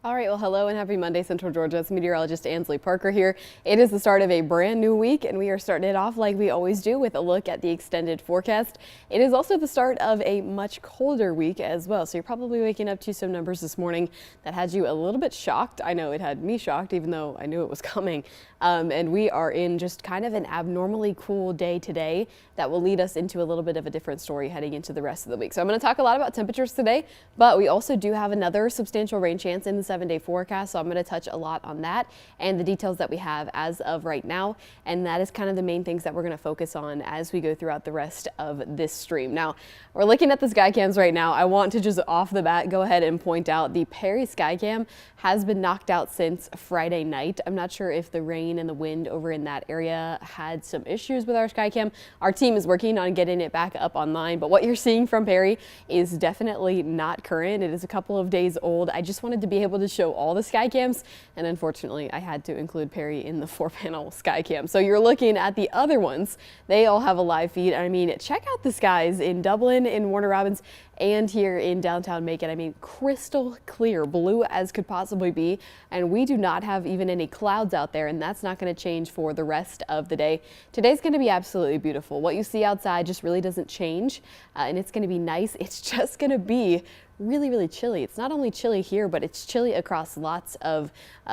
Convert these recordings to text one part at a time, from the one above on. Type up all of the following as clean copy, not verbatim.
All right, well, hello and happy Monday, Central Georgia. It's Meteorologist Ansley Parker here. It is the start of a brand new week, and we are starting it off like we always do with a look at the extended forecast. It is also the start of a much colder week as well, so you're probably waking up to some numbers this morning that had you a little bit shocked. I know it had me shocked, even though I knew it was coming. And we are in just kind of an abnormally cool day today that will lead us into a little bit of a different story heading into the rest of the week. So I'm going to talk a lot about temperatures today, but we also do have another substantial rain chance in the 7-day forecast. So I'm going to touch a lot on that and the details that we have as of right now. And that is kind of the main things that we're going to focus on as we go throughout the rest of this stream. Now, we're looking at the sky cams right now. I want to just off the bat go ahead and point out the Perry sky cam has been knocked out since Friday night. I'm not sure if the rain and the wind over in that area had some issues with our sky cam. Our team is working on getting it back up online, but what you're seeing from Perry is definitely not current. It is a couple of days old. I just wanted to be able to show all the sky cams, and unfortunately I had to include Perry in the 4-panel sky cam. So you're looking at the other ones. They all have a live feed. I mean, check out the skies in Dublin, in Warner Robins, and here in downtown Macon. I mean, crystal clear, blue as could possibly be, and we do not have even any clouds out there, and that's not going to change for the rest of the day. Today's going to be absolutely beautiful. What you see outside just really doesn't change, and it's going to be nice. It's just going to be really chilly. It's not only chilly here, but it's chilly across lots of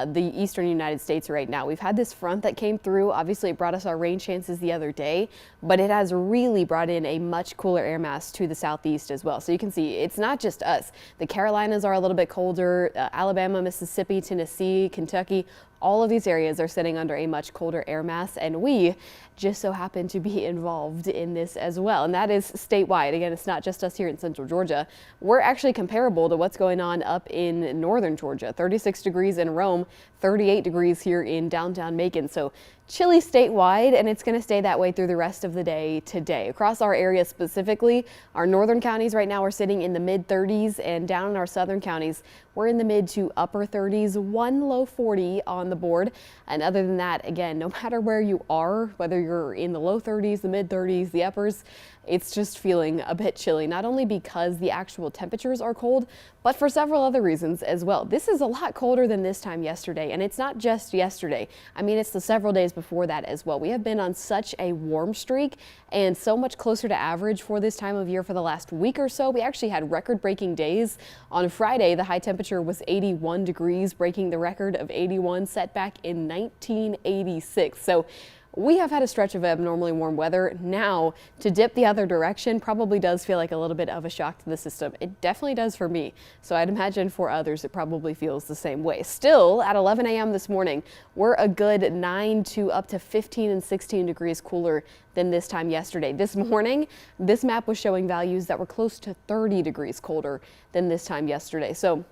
the eastern United States right now. We've had this front that came through. Obviously, it brought us our rain chances the other day, but it has really brought in a much cooler air mass to the southeast as well. So you can see it's not just us. The Carolinas are a little bit colder. Alabama, Mississippi, Tennessee, Kentucky, all of these areas are sitting under a much colder air mass, and we just so happen to be involved in this as well. And that is statewide. Again, it's not just us here in Central Georgia. We're actually comparable to what's going on up in northern Georgia. 36 degrees in Rome, 38 degrees here in downtown Macon. So chilly statewide, and it's going to stay that way through the rest of the day today. Across our area specifically, our northern counties right now are sitting in the mid 30s, and down in our southern counties, we're in the mid to upper 30s, one low 40 on the board. And other than that, again, no matter where you are, whether you're in the low 30s, the mid 30s, the uppers, it's just feeling a bit chilly, not only because the actual temperatures are cold, but for several other reasons as well. This is a lot colder than this time yesterday, and it's not just yesterday. I mean, it's the several days before that as well. We have been on such a warm streak and so much closer to average for this time of year for the last week or so. We actually had record-breaking days. On Friday, the high temperature was 81 degrees, breaking the record of 81 set back in 1986. So we have had a stretch of abnormally warm weather. Now, to dip the other direction probably does feel like a little bit of a shock to the system. It definitely does for me. So I'd imagine for others, it probably feels the same way. Still, at 11 a.m. this morning, we're a good 9 to up to 15 and 16 degrees cooler than this time yesterday. This morning, this map was showing values that were close to 30 degrees colder than this time yesterday. So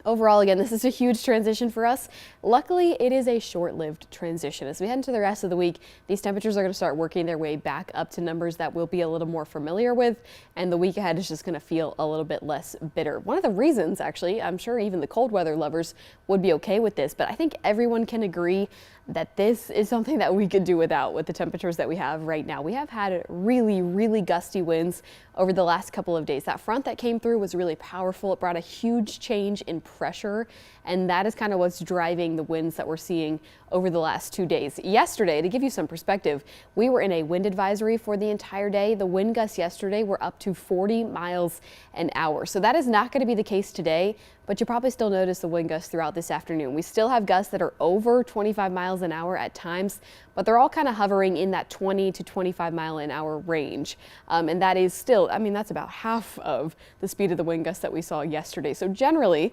overall, again, this is a huge transition for us. Luckily, it is a short-lived transition. As we head into the rest of the week, these temperatures are going to start working their way back up to numbers that we'll be a little more familiar with, and the week ahead is just going to feel a little bit less bitter. One of the reasons, actually, I'm sure even the cold weather lovers would be okay with this, but I think everyone can agree that this is something that we could do without with the temperatures that we have right now. We have had really gusty winds over the last couple of days. That front that came through was really powerful. It brought a huge change in pressure, and that is kind of what's driving the winds that we're seeing over the last 2 days. Yesterday, to give you some perspective, we were in a wind advisory for the entire day. The wind gusts yesterday were up to 40 miles an hour. So that is not going to be the case today, but you probably still notice the wind gusts throughout this afternoon. We still have gusts that are over 25 miles an hour at times, but they're all kind of hovering in that 20 to 25 mile an hour range. And that is still, I mean, that's about half of the speed of the wind gusts that we saw yesterday. So generally,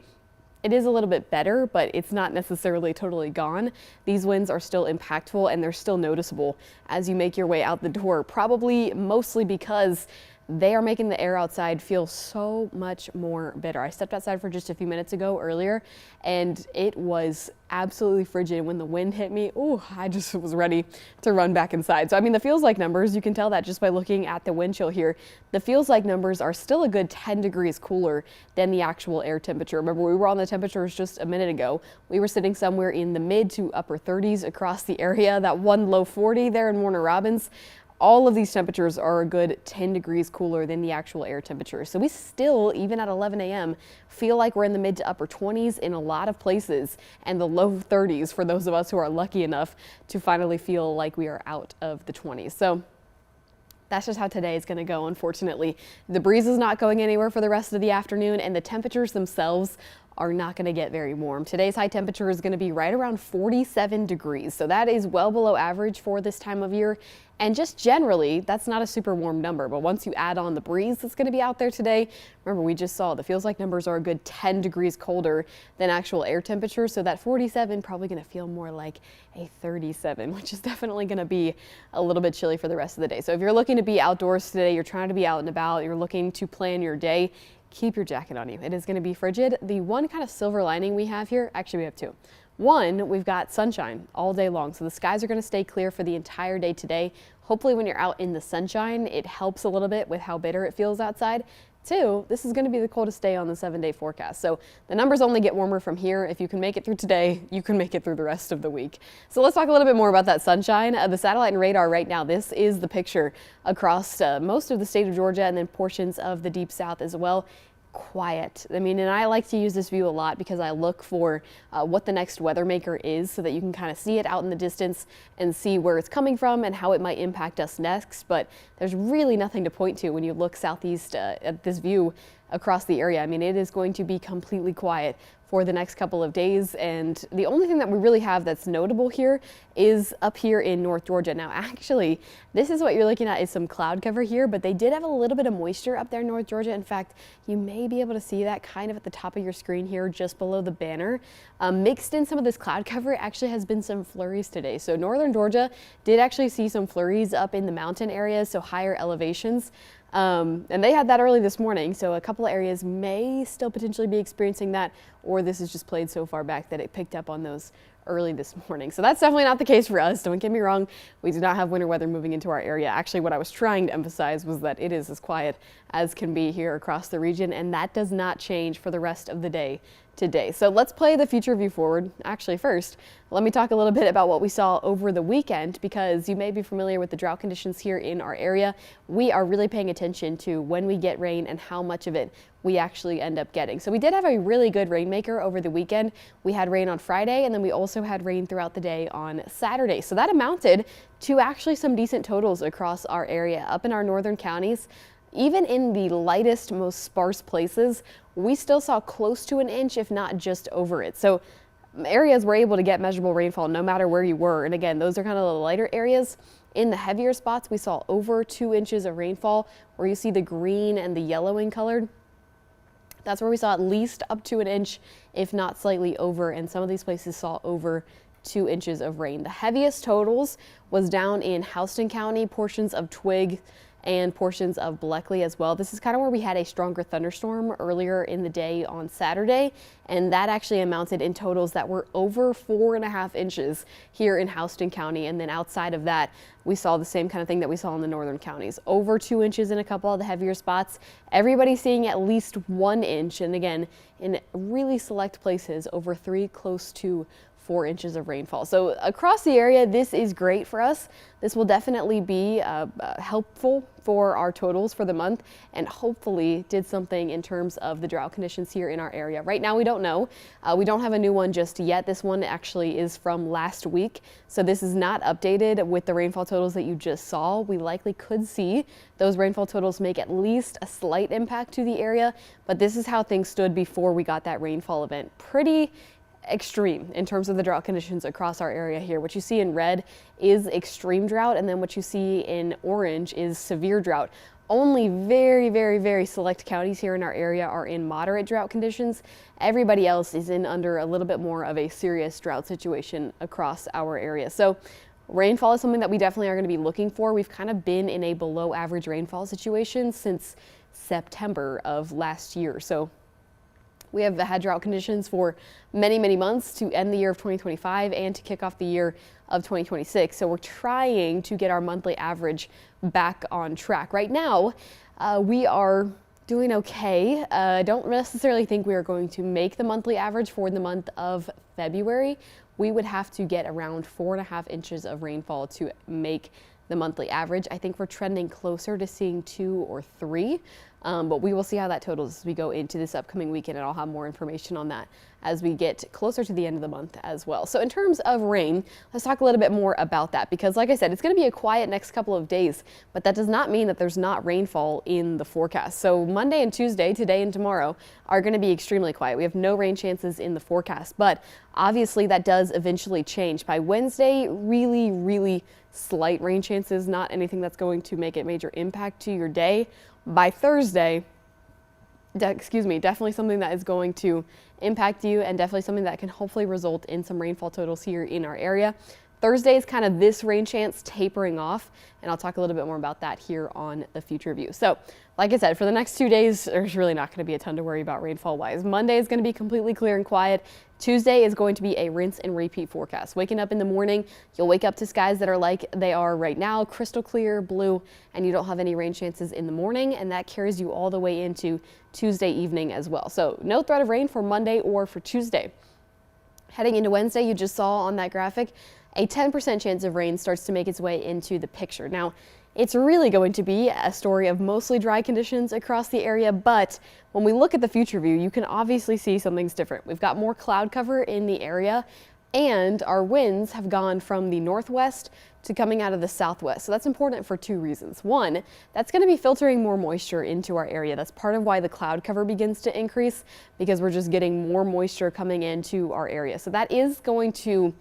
it is a little bit better, but it's not necessarily totally gone. These winds are still impactful, and they're still noticeable as you make your way out the door, probably mostly because they are making the air outside feel so much more bitter. I stepped outside for just a few minutes ago earlier, and it was absolutely frigid. When the wind hit me, I just was ready to run back inside. So I mean, the feels like numbers, you can tell that just by looking at the wind chill here. The feels like numbers are still a good 10 degrees cooler than the actual air temperature. Remember, we were on the temperatures just a minute ago. We were sitting somewhere in the mid to upper 30s across the area. That one low 40 there in Warner Robins. all of these temperatures are a good 10 degrees cooler than the actual air temperature. So we still, even at 11 a.m., feel like we're in the mid to upper 20s in a lot of places and the low 30s for those of us who are lucky enough to finally feel like we are out of the 20s. So that's just how today is going to go, unfortunately. The breeze is not going anywhere for the rest of the afternoon, and the temperatures themselves are not going to get very warm. Today's high temperature is going to be right around 47 degrees. So that is well below average for this time of year. And just generally, that's not a super warm number. But once you add on the breeze that's going to be out there today, remember we just saw the feels like numbers are a good 10 degrees colder than actual air temperature. So that 47 probably going to feel more like a 37, which is definitely going to be a little bit chilly for the rest of the day. So if you're looking to be outdoors today, you're trying to be out and about, you're looking to plan your day, keep your jacket on you. It is going to be frigid. The one kind of silver lining we have here, actually we have two. One, we've got sunshine all day long. So the skies are going to stay clear for the entire day today. Hopefully when you're out in the sunshine, it helps a little bit with how bitter it feels outside. Two, this is going to be the coldest day on the 7-day forecast. So the numbers only get warmer from here. If you can make it through today, you can make it through the rest of the week. So let's talk a little bit more about that sunshine. The satellite and radar right now, this is the picture across most of the state of Georgia and then portions of the deep south as well. Quiet. I mean, and I like to use this view a lot because I look for what the next weather maker is so that you can kind of see it out in the distance and see where it's coming from and how it might impact us next. But there's really nothing to point to when you look southeast at this view across the area. I mean, it is going to be completely quiet for the next couple of days, and the only thing that we really have that's notable here is up here in North Georgia. Now actually, this is what you're looking at is some cloud cover here, but they did have a little bit of moisture up there in North Georgia. In fact, you may be able to see that kind of at the top of your screen here just below the banner. Mixed in some of this cloud cover actually has been some flurries today. So northern Georgia did actually see some flurries up in the mountain areas, so higher elevations. And they had that early this morning, so a couple of areas may still potentially be experiencing that, or this is just played so far back that it picked up on those early this morning. So that's definitely not the case for us. Don't get me wrong. We do not have winter weather moving into our area. Actually, what I was trying to emphasize was that it is as quiet as can be here across the region, and that does not change for the rest of the day today. So let's play the future view forward. Actually, first, let me talk a little bit about what we saw over the weekend, because you may be familiar with the drought conditions here in our area. We are really paying attention to when we get rain and how much of it we actually end up getting. So we did have a really good rainmaker over the weekend. We had rain on Friday, and then we also had rain throughout the day on Saturday. So that amounted to actually some decent totals across our area. Up in our northern counties, even in the lightest, most sparse places, we still saw close to an inch, if not just over it. So areas were able to get measurable rainfall no matter where you were. And again, those are kind of the lighter areas. In the heavier spots, we saw over 2 inches of rainfall, where you see the green and the yellowing colored. That's where we saw at least up to an inch, if not slightly over, and some of these places saw over 2 inches of rain. The heaviest totals was down in Houston County, portions of Twigg, and portions of Bleckley as well. This is kind of where we had a stronger thunderstorm earlier in the day on Saturday, and that actually amounted in totals that were over 4.5 inches here in Houston County. And then outside of that, we saw the same kind of thing that we saw in the northern counties. Over 2 inches in a couple of the heavier spots. Everybody seeing at least 1 inch, and again, in really select places, over 3, close to 4 inches of rainfall. So across the area, this is great for us. This will definitely be helpful for our totals for the month, and hopefully did something in terms of the drought conditions here in our area. Right now, we don't know. We don't have a new one just yet. This one actually is from last week. So this is not updated with the rainfall totals that you just saw. We likely could see those rainfall totals make at least a slight impact to the area, but this is how things stood before we got that rainfall event. Pretty extreme in terms of the drought conditions across our area here. What you see in red is extreme drought, and then what you see in orange is severe drought. Only very, very, very select counties here in our area are in moderate drought conditions. Everybody else is in under a little bit more of a serious drought situation across our area. So rainfall is something that we definitely are going to be looking for. We've kind of been in a below average rainfall situation since September of last year. So we have had drought conditions for many, many months to end the year of 2025 and to kick off the year of 2026. So we're trying to get our monthly average back on track. Right now, we are doing okay. I don't necessarily think we are going to make the monthly average for the month of February. We would have to get around 4.5 inches of rainfall to make the monthly average. I think we're trending closer to seeing 2 or 3. But we will see how that totals as we go into this upcoming weekend, and I'll have more information on that as we get closer to the end of the month as well. So in terms of rain, let's talk a little bit more about that, because like I said, it's going to be a quiet next couple of days, but that does not mean that there's not rainfall in the forecast. So Monday and Tuesday, today and tomorrow, are going to be extremely quiet. We have no rain chances in the forecast, but obviously that does eventually change. By Wednesday, really slight rain chances, not anything that's going to make a major impact to your day. By Thursday, definitely something that is going to impact you, and definitely something that can hopefully result in some rainfall totals here in our area. Thursday is kind of this rain chance tapering off, and I'll talk a little bit more about that here on the future view. So like I said, for the next 2 days, there's really not going to be a ton to worry about rainfall wise. Monday is going to be completely clear and quiet. Tuesday is going to be a rinse and repeat forecast. Waking up in the morning, you'll wake up to skies that are like they are right now, crystal clear, blue, and you don't have any rain chances in the morning, and that carries you all the way into Tuesday evening as well. So no threat of rain for Monday or for Tuesday. Heading into Wednesday, you just saw on that graphic, a 10% chance of rain starts to make its way into the picture. Now, it's really going to be a story of mostly dry conditions across the area, but when we look at the future view, you can obviously see something's different. We've got more cloud cover in the area, and our winds have gone from the northwest to coming out of the southwest. So that's important for 2 reasons. One, that's going to be filtering more moisture into our area. That's part of why the cloud cover begins to increase, because we're just getting more moisture coming into our area. So that is going to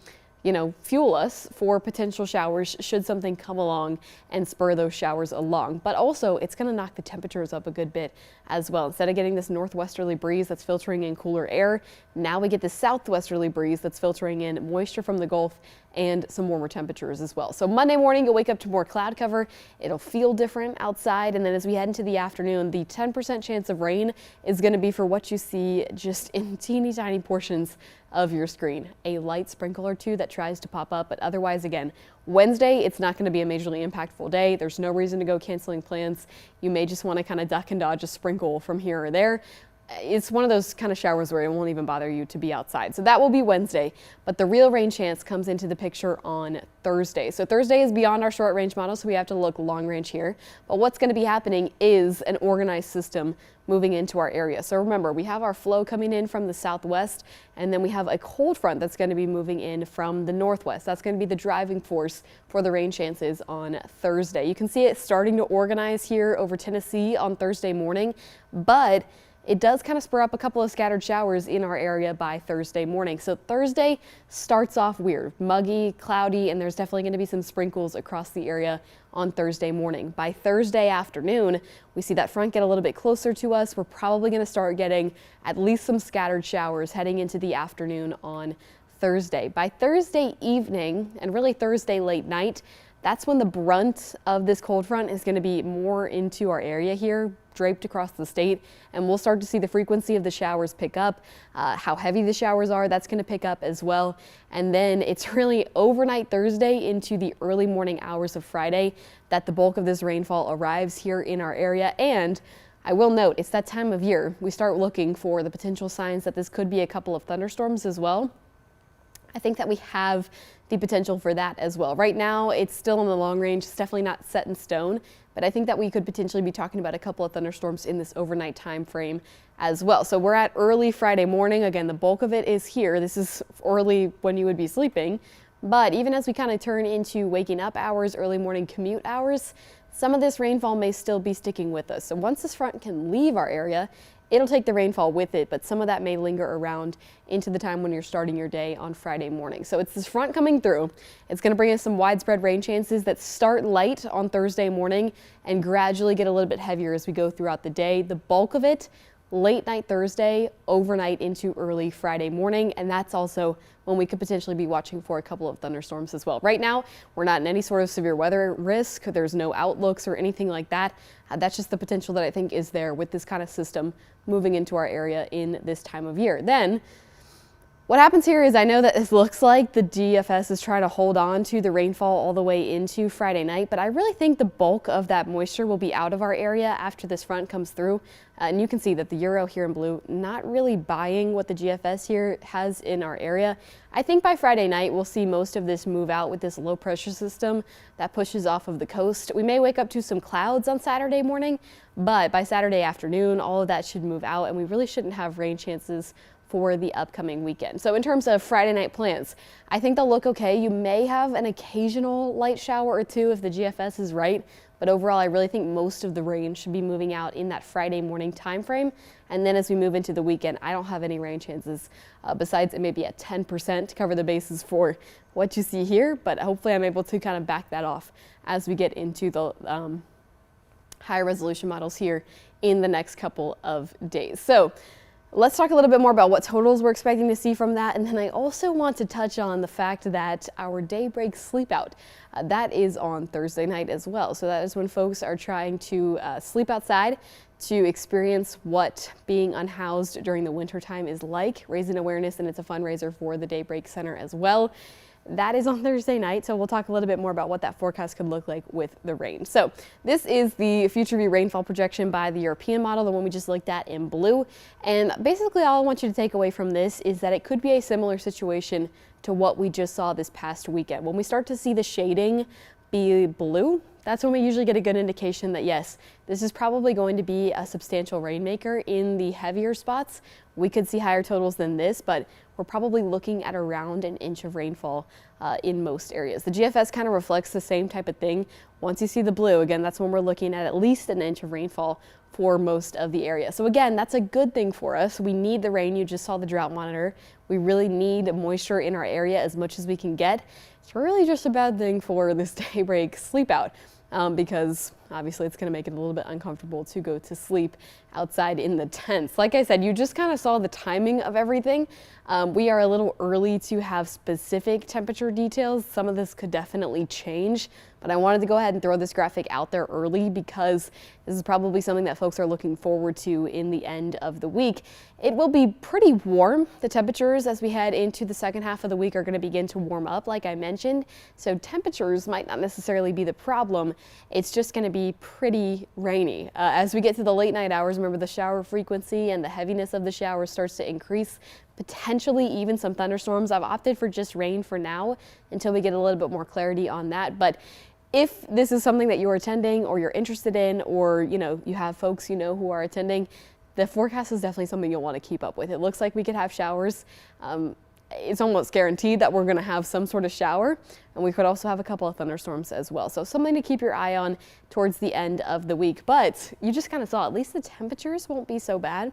fuel us for potential showers should something come along and spur those showers along. But also, it's going to knock the temperatures up a good bit as well. Instead of getting this northwesterly breeze that's filtering in cooler air, now we get this southwesterly breeze that's filtering in moisture from the Gulf and some warmer temperatures as well. So Monday morning, you'll wake up to more cloud cover. It'll feel different outside. And then as we head into the afternoon, the 10% chance of rain is going to be for what you see just in teeny tiny portions of your screen. A light sprinkle or two that tries to pop up, but otherwise, again, Wednesday, it's not going to be a majorly impactful day. There's no reason to go canceling plans. You may just want to kind of duck and dodge a sprinkle from here or there. It's one of those kind of showers where it won't even bother you to be outside. So that will be Wednesday, but the real rain chance comes into the picture on Thursday. So Thursday is beyond our short range model, so we have to look long range here. But what's going to be happening is an organized system moving into our area. So remember, we have our flow coming in from the southwest, and then we have a cold front that's going to be moving in from the northwest. That's going to be the driving force for the rain chances on Thursday. You can see it starting to organize here over Tennessee on Thursday morning, but it does kind of spur up a couple of scattered showers in our area by Thursday morning. So Thursday starts off weird, muggy, cloudy, and there's definitely going to be some sprinkles across the area on Thursday morning. By Thursday afternoon, we see that front get a little bit closer to us. We're probably going to start getting at least some scattered showers heading into the afternoon on Thursday. By Thursday evening, and really Thursday late night, that's when the brunt of this cold front is going to be more into our area here, draped across the state, and we'll start to see the frequency of the showers pick up. How heavy the showers are, that's going to pick up as well. And then it's really overnight Thursday into the early morning hours of Friday that the bulk of this rainfall arrives here in our area. And I will note, it's that time of year we start looking for the potential signs that this could be a couple of thunderstorms as well. I think that we have the potential for that as well. Right now, it's still in the long range. It's definitely not set in stone, but I think that we could potentially be talking about a couple of thunderstorms in this overnight time frame as well. So we're at early Friday morning. Again, the bulk of it is here. This is early when you would be sleeping, but even as we kind of turn into waking up hours, early morning commute hours, some of this rainfall may still be sticking with us. So once this front can leave our area, it'll take the rainfall with it, but some of that may linger around into the time when you're starting your day on Friday morning. So it's this front coming through. It's going to bring us some widespread rain chances that start light on Thursday morning and gradually get a little bit heavier as we go throughout the day. The bulk of it late night Thursday, overnight into early Friday morning, and that's also when we could potentially be watching for a couple of thunderstorms as well. Right now, we're not in any sort of severe weather risk. There's no outlooks or anything like that. That's just the potential that I think is there with this kind of system moving into our area in this time of year. Then What happens here is I know that it looks like the DFS is trying to hold on to the rainfall all the way into Friday night, but I really think the bulk of that moisture will be out of our area after this front comes through. And you can see that the Euro here in blue, not really buying what the GFS here has in our area. I think by Friday night, we'll see most of this move out with this low pressure system that pushes off of the coast. We may wake up to some clouds on Saturday morning, but by Saturday afternoon, all of that should move out and we really shouldn't have rain chances for the upcoming weekend. So in terms of Friday night plans, I think they'll look okay. You may have an occasional light shower or two if the GFS is right, but overall I really think most of the rain should be moving out in that Friday morning time frame. And then as we move into the weekend, I don't have any rain chances besides it may be at 10% to cover the bases for what you see here, but hopefully I'm able to kind of back that off as we get into the higher resolution models here in the next couple of days. So let's talk a little bit more about what totals we're expecting to see from that. And then I also want to touch on the fact that our daybreak sleep out, that is on Thursday night as well. So that is when folks are trying to sleep outside to experience what being unhoused during the winter time is like, raising awareness, and it's a fundraiser for the Daybreak Center as well. That is on Thursday night, so we'll talk a little bit more about what that forecast could look like with the rain. So this is the future view rainfall projection by the European model, the one we just looked at in blue. And basically all I want you to take away from this is that it could be a similar situation to what we just saw this past weekend. When we start to see the shading be blue, that's when we usually get a good indication that yes, this is probably going to be a substantial rainmaker in the heavier spots. We could see higher totals than this, but we're probably looking at around an inch of rainfall in most areas. The GFS kind of reflects the same type of thing. Once you see the blue, again, that's when we're looking at least an inch of rainfall for most of the area. So again, that's a good thing for us. We need the rain. You just saw the drought monitor. We really need moisture in our area as much as we can get. It's really just a bad thing for this daybreak sleep out. Because obviously it's going to make it a little bit uncomfortable to go to sleep outside in the tents. Like I said, you just kind of saw the timing of everything. We are a little early to have specific temperature details. Some of this could definitely change, but I wanted to go ahead and throw this graphic out there early because this is probably something that folks are looking forward to in the end of the week. It will be pretty warm. The temperatures as we head into the second half of the week are going to begin to warm up, like I mentioned. So temperatures might not necessarily be the problem. It's just going to be pretty rainy. As we get to the late night hours, remember the shower frequency and the heaviness of the shower starts to increase. Potentially even some thunderstorms. I've opted for just rain for now until we get a little bit more clarity on that. But if this is something that you're attending or you're interested in, or you have folks who are attending, the forecast is definitely something you'll want to keep up with. It looks like we could have showers. It's almost guaranteed that we're going to have some sort of shower, and we could also have a couple of thunderstorms as well. So something to keep your eye on towards the end of the week. But you just kind of saw at least the temperatures won't be so bad.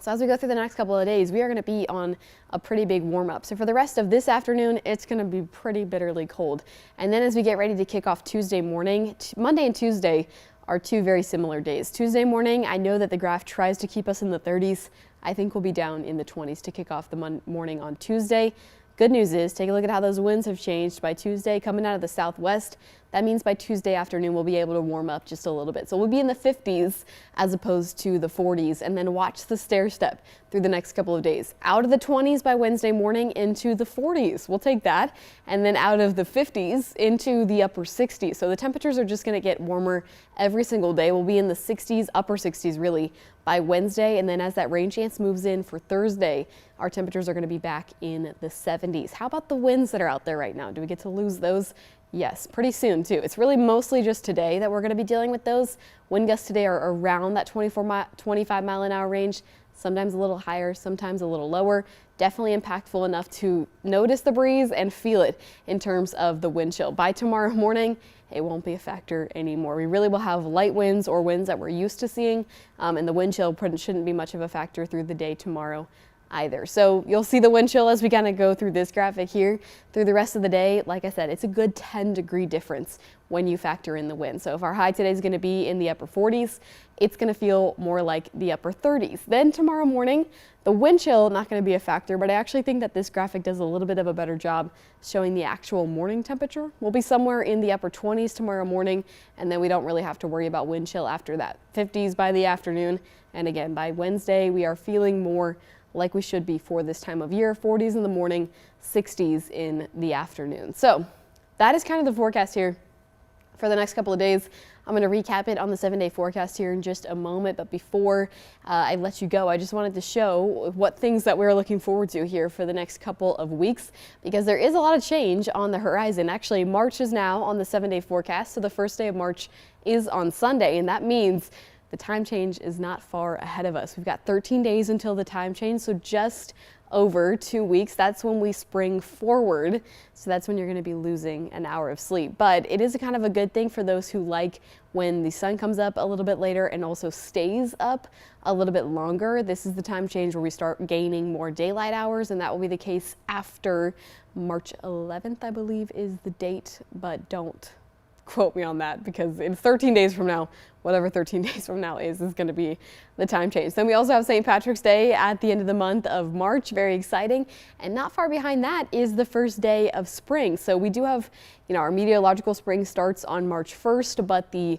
So as we go through the next couple of days, we are going to be on a pretty big warm up. So for the rest of this afternoon, it's going to be pretty bitterly cold. And then as we get ready to kick off Tuesday morning, Monday and Tuesday are two very similar days. Tuesday morning, I know that the graph tries to keep us in the 30s. I think we'll be down in the 20s to kick off the morning on Tuesday. Good news is, take a look at how those winds have changed by Tuesday coming out of the southwest. That means by Tuesday afternoon, we'll be able to warm up just a little bit. So we'll be in the 50s as opposed to the 40s, and then watch the stair step through the next couple of days. Out of the 20s by Wednesday morning into the 40s. We'll take that. And then out of the 50s into the upper 60s. So the temperatures are just going to get warmer every single day. We'll be in the 60s, upper 60s really, by Wednesday. And then as that rain chance moves in for Thursday, our temperatures are going to be back in the 70s. How about the winds that are out there right now? Do we get to lose those? Yes, pretty soon too. It's really mostly just today that we're going to be dealing with those. Wind gusts today are around that 25 mile an hour range, sometimes a little higher, sometimes a little lower. Definitely impactful enough to notice the breeze and feel it in terms of the wind chill. By tomorrow morning, it won't be a factor anymore. We really will have light winds or winds that we're used to seeing, and the wind chill shouldn't be much of a factor through the day tomorrow either. So you'll see the wind chill as we kind of go through this graphic here through the rest of the day. Like I said, it's a good 10-degree difference when you factor in the wind. So if our high today is going to be in the upper 40s, it's going to feel more like the upper 30s. Then tomorrow morning, the wind chill not going to be a factor, but I actually think that this graphic does a little bit of a better job showing the actual morning temperature. We'll be somewhere in the upper 20s tomorrow morning, and then we don't really have to worry about wind chill after that. 50s by the afternoon, and again, by Wednesday, we are feeling more like we should be for this time of year. 40s in the morning, 60s in the afternoon. So that is kind of the forecast here for the next couple of days. I'm going to recap it on the 7-day forecast here in just a moment, but before I let you go, I just wanted to show what things that we're looking forward to here for the next couple of weeks, because there is a lot of change on the horizon. Actually, March is now on the 7-day forecast, so the first day of March is on Sunday, and that means the time change is not far ahead of us. We've got 13 days until the time change, so just over 2 weeks. That's when we spring forward. So that's when you're going to be losing an hour of sleep. But it is a kind of a good thing for those who like when the sun comes up a little bit later and also stays up a little bit longer. This is the time change where we start gaining more daylight hours, and that will be the case after March 11th, I believe is the date, but don't quote me on that, because in 13 days from now, whatever 13 days from now is going to be the time change. Then we also have St. Patrick's Day at the end of the month of March. Very exciting. And not far behind that is the first day of spring. So we do have, our meteorological spring starts on March 1st, but the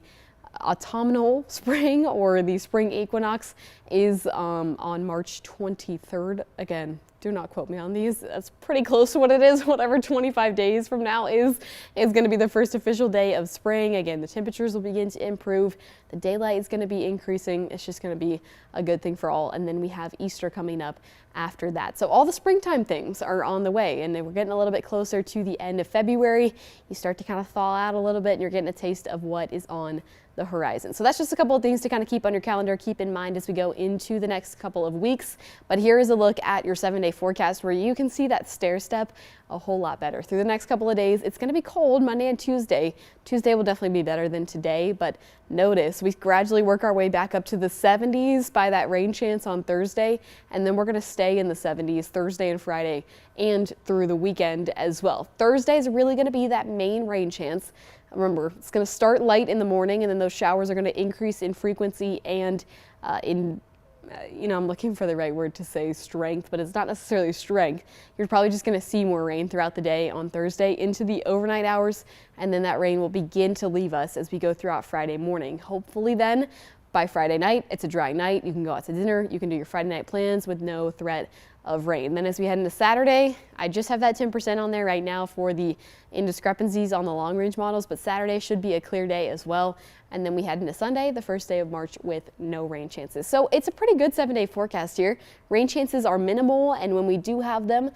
autumnal spring, or the spring equinox, is on March 23rd. Again, do not quote me on these. That's pretty close to what it is. Whatever 25 days from now is going to be the first official day of spring. Again, the temperatures will begin to improve. The daylight is going to be increasing. It's just going to be a good thing for all. And then we have Easter coming up after that. So all the springtime things are on the way, and then we're getting a little bit closer to the end of February. You start to kind of thaw out a little bit, and you're getting a taste of what is on the horizon. So that's just a couple of things to kind of keep on your calendar, keep in mind as we go into the next couple of weeks. But here is a look at your 7-day forecast where you can see that stair step a whole lot better. Through the next couple of days, it's going to be cold Monday and Tuesday. Tuesday will definitely be better than today, but notice we gradually work our way back up to the 70s by that rain chance on Thursday, and then we're going to stay in the 70s Thursday and Friday and through the weekend as well. Thursday is really going to be that main rain chance. Remember, it's going to start light in the morning, and then those showers are going to increase in frequency and I'm looking for the right word to say strength, but it's not necessarily strength. You're probably just going to see more rain throughout the day on Thursday into the overnight hours, and then that rain will begin to leave us as we go throughout Friday morning. Hopefully then, by Friday night, it's a dry night. You can go out to dinner. You can do your Friday night plans with no threat of rain. Then as we head into Saturday, I just have that 10% on there right now for the indiscrepancies on the long range models, but Saturday should be a clear day as well. And then we head into Sunday, the first day of March, with no rain chances. So it's a pretty good 7-day forecast here. Rain chances are minimal, and when we do have them,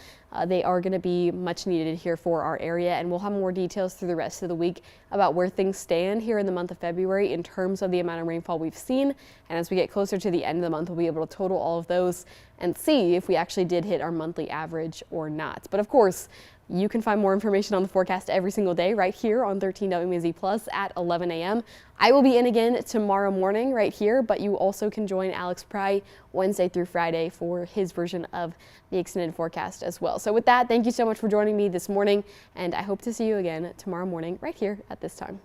they are going to be much needed here for our area. And we'll have more details through the rest of the week about where things stand here in the month of February in terms of the amount of rainfall we've seen. And as we get closer to the end of the month, we'll be able to total all of those and see if we actually did hit our monthly average or not. But of course, you can find more information on the forecast every single day right here on 13 WMZ Plus at 11 a.m. I will be in again tomorrow morning right here, but you also can join Alex Pry Wednesday through Friday for his version of the extended forecast as well. So with that, thank you so much for joining me this morning, and I hope to see you again tomorrow morning right here at this time.